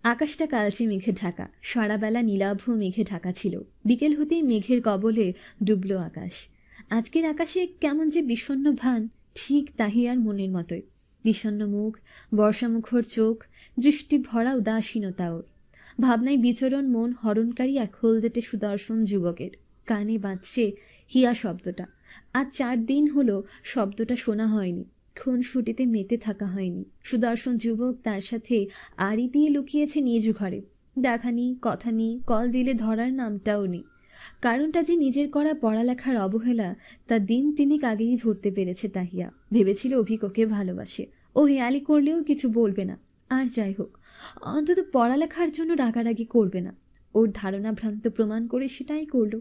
আকাশটা কালচে মেঘে ঢাকা, সারাবেলা নীলাভ মেঘে ঢাকা ছিল। বিকেল হতেই মেঘের কবলে ডুবল আকাশ। আজকের আকাশে কেমন যে বিষণ্ণ ভান, ঠিক তাহিয়ার মনের মতোই। বিষণ্ণ মুখ, বর্ষামুখর চোখ, দৃষ্টি ভরা উদাসীনতা ওর। ভাবনায় বিচরণ মন হরণকারী এক হলদেটে সুদর্শন যুবকের। কানে বাজছে হিয়া শব্দটা। আজ 4 দিন হলো শব্দটা শোনা হয়নি, খুনসুটিতে মেতে থাকা হয়নি। সুদর্শন যুবক তার সাথে আড়ি দিয়ে লুকিয়েছে নিজ ঘরে। দেখা নেই, কথা নেই, কল দিলে ধরার নামটাও নেই। কারণটা যে নিজের করা পড়ালেখার অবহেলা, তা দিন তিনেক আগেই ধরতে পেরেছে তাহিয়া। ভেবেছিল অভিক ওকে ভালোবাসে, ও হেয়ালি করলেও কিছু বলবে না। আর যাই হোক, অন্তত পড়ালেখার জন্য রাগারাগি করবে না। ওর ধারণা ভ্রান্ত প্রমাণ করে সেটাই করল।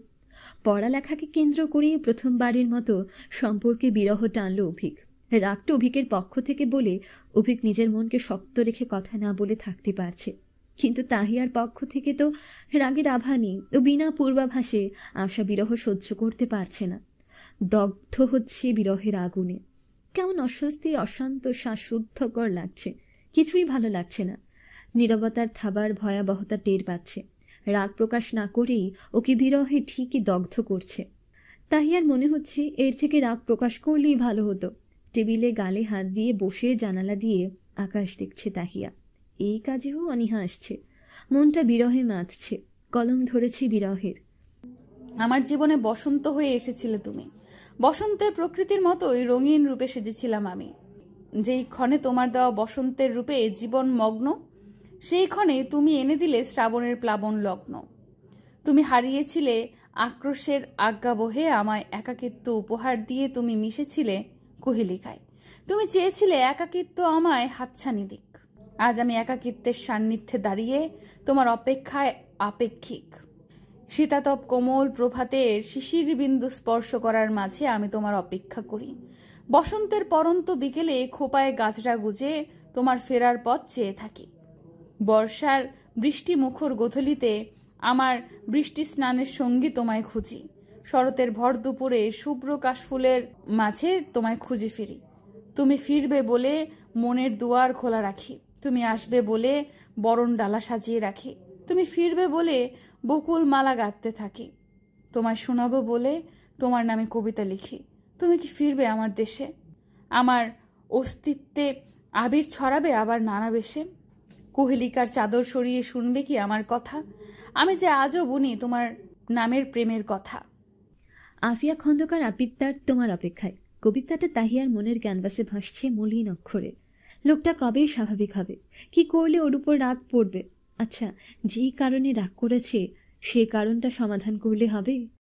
পড়ালেখাকে কেন্দ্র করেই প্রথমবারের মতো সম্পর্কে বিরহ টানল অভিক। রাগটা অভিকের পক্ষ থেকে বলে অভিক নিজের মনকে শক্ত রেখে কথা না বলে থাকতে পারছে, কিন্তু তাহিয়ার পক্ষ থেকে তো রাগের আভা নেই। ও বিনা পূর্বাভাসে আশা বিরহ সহ্য করতে পারছে না, দগ্ধ হচ্ছে বিরহের আগুনে। কেমন অস্বস্তি, অশান্ত, শ্বাসরুদ্ধকর লাগছে, কিছুই ভালো লাগছে না। নীরবতার থাবার ভয়াবহতা টের পাচ্ছে। রাগ প্রকাশ না করেই ওকে বিরহে ঠিকই দগ্ধ করছে। তাহিয়ার মনে হচ্ছে এর থেকে রাগ প্রকাশ করলেই ভালো হতো। টেবিলে গালে হাত দিয়ে বসে জানালা দিয়ে আকাশ দেখছে তাহিয়া। এই কাজেও অনীহা আসছে, মনটা বিরহে মাতছে, কলম ধরেছে বিরহের। আমার জীবনে বসন্ত হয়ে এসেছিলে তুমি। বসন্তের প্রকৃতির মতোই রঙিন রূপে সেজেছিলাম আমি। যেই ক্ষণে তোমার দেওয়া বসন্তের রূপে জীবন মগ্ন, সেই ক্ষণে তুমি এনে দিলে শ্রাবণের প্লাবন লগ্ন। তুমি হারিয়েছিলে আক্রোশের আজ্ঞাবহে আমায় একাকিত্ব উপহার দিয়ে তুমি মিশেছিলে কুহেলিকায়। তুমি চেয়েছিলে একাকিত্ব আমায় হাতছানি দিক। আজ আমি একাকিত্বের সান্নিধ্যে দাঁড়িয়ে তোমার অপেক্ষায় আপেক্ষিক। শীতাতপ কোমল প্রভাতের শিশির বিন্দু স্পর্শ করার মাঝে আমি তোমার অপেক্ষা করি। বসন্তের পরন্ত বিকেলে খোপায় গাছড়া গুজে তোমার ফেরার পথ চেয়ে থাকি। বর্ষার বৃষ্টি মুখর গোধূলিতে আমার বৃষ্টি স্নানের সঙ্গী তোমায় খুঁজি। শরতের ভর দুপুরে শুভ্র কাশফুলের মাঝে তোমায় খুঁজে ফিরি। তুমি ফিরবে বলে মনের দুয়ার খোলা রাখি। তুমি আসবে বলে বরণ ডালা সাজিয়ে রাখি। তুমি ফিরবে বলে বকুল মালা গাঁথতে থাকি। তোমায় শোনাবো বলে তোমার নামে কবিতা লিখি। তুমি কি ফিরবে আমার দেশে? আমার অস্তিত্বে আবির ছড়াবে আবার নানা বেশে। কুহেলিকার চাদর সরিয়ে শুনবে কি আমার কথা? আমি যে আজও বুনি তোমার নামের প্রেমের কথা। আফিয়া খন্দকার আপিত্তার তোমার অপেক্ষায় কবিতাটা তাহিয়ার মনের ক্যানভাসে ভাসছে মলিন অক্ষরে। লোকটা কবে স্বাভাবিক হবে? কি করলে ওর উপর রাগ পড়বে? আচ্ছা, যেই কারণে রাগ করেছে সে কারণটা সমাধান করলে হবে।